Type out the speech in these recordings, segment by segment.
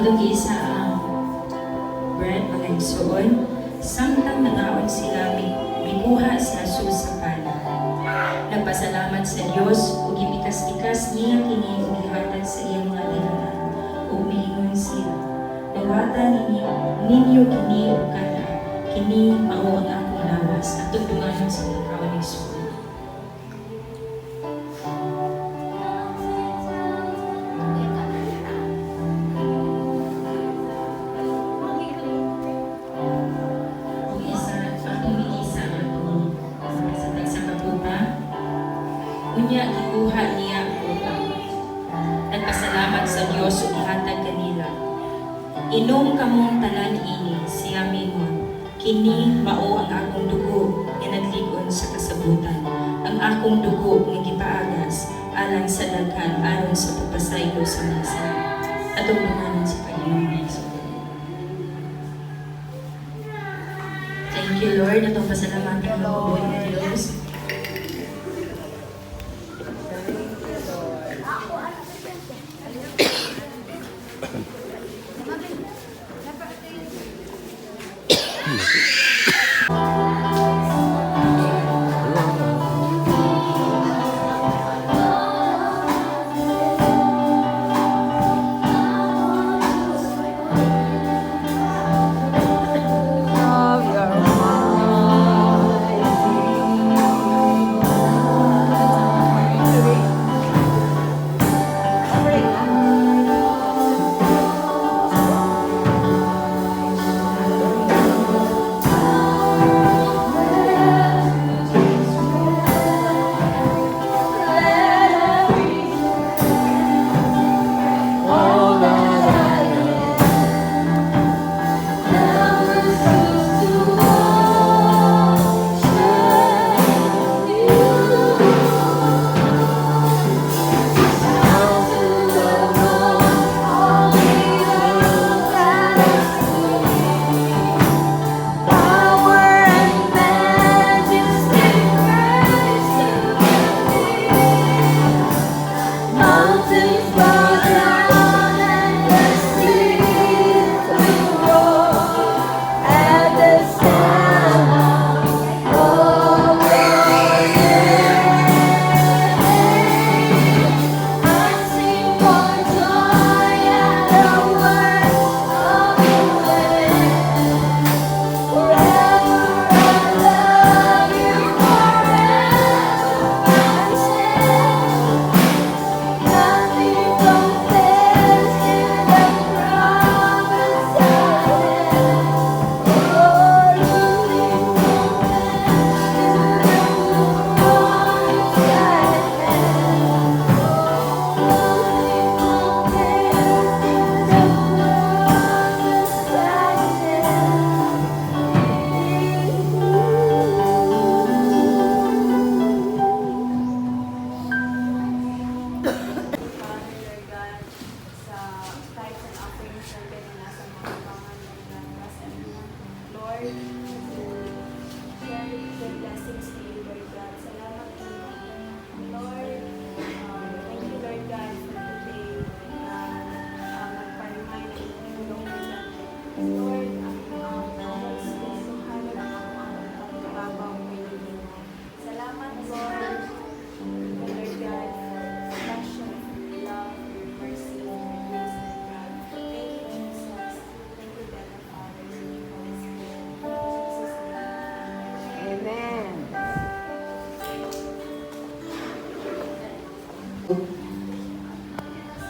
atong giisa ang bread mga igsoon, samtang nangaon sila mikuha sa Jesus sa pana. Nagpasalamat sa Dios ug gipikas-pikas niya kini ug gihatag sa iyang mga ginikanan ug miingon siya, "Dawatan ninyo kini ug kana, kini mao ang akong lawas." Atong dunganon sa pagkaon ni Jesus. Unya gikuha niya ang utang. Nagpasalamat sa Dios ug ihatag kanila. Inom kamong tanan ini, siya mingon. Kini mao ang akong dugo nga nagligon sa kasabutan. Ang akong dugo nga gipaagas alang sa daghan aron sa pagpasaylo sa mga sala. Atong dunganon sa Panginoon Hesus. Thank you, Lord. Atong pasalamatan ang buhay ng Diyos.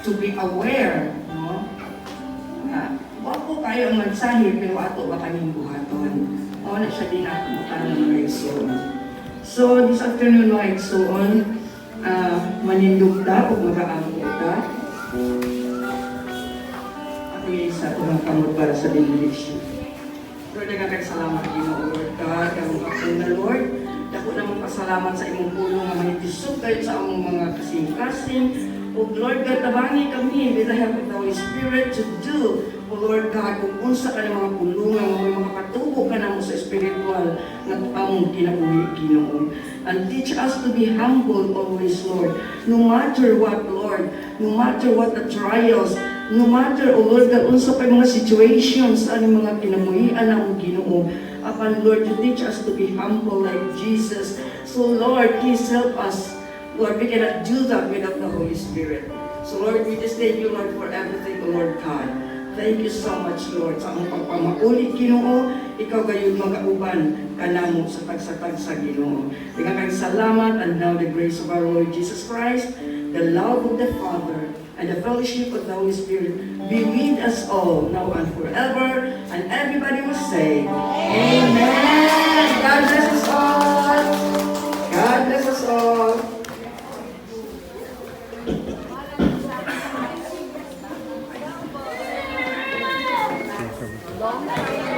To be aware, no? Wag po kayo ang magsahir, pero ato ba kaming buhaton? O, na siya din natin mo ng mga igsoon. So, this afternoon, mga igsoon, manindugda o mag-aamot ka. At isa ito ng kamot para sa benediction. Lord, nagkakagsalamat din mo, Lord God, ang ako na Lord. Dako naman pasalamat sa imong pulong na manitisok kayo sa among mga kasing-kasing. O Lord God, tabangi kami with the help of the Holy Spirit to do, O Lord God, kung unsa ka ng mga pulungan, may mga katubo ka na mo sa spiritual na among kinabuhi, Ginoon. And teach us to be humble always, Lord. No matter what, Lord, no matter what the trials, no matter, O Lord, that unsa kay mga situations, ano mga kinamuhian ang Ginoo. Apan, Lord, you teach us to be humble like Jesus. So, Lord, please help us. Lord, we cannot do that without the Holy Spirit. So, Lord, we just thank you, Lord, for everything, O Lord God. Thank you so much, Lord, sa among pagpamaulit, Ginoo. Ikaw gayon magauban kanamo sa tagsatag sa Ginoo. Ikaw kay salamat, and now the grace of our Lord Jesus Christ, the love of the Father, and the fellowship of the Holy Spirit be with us all, now and forever. And everybody will say, Amen. God bless us all. God bless us all. Long time.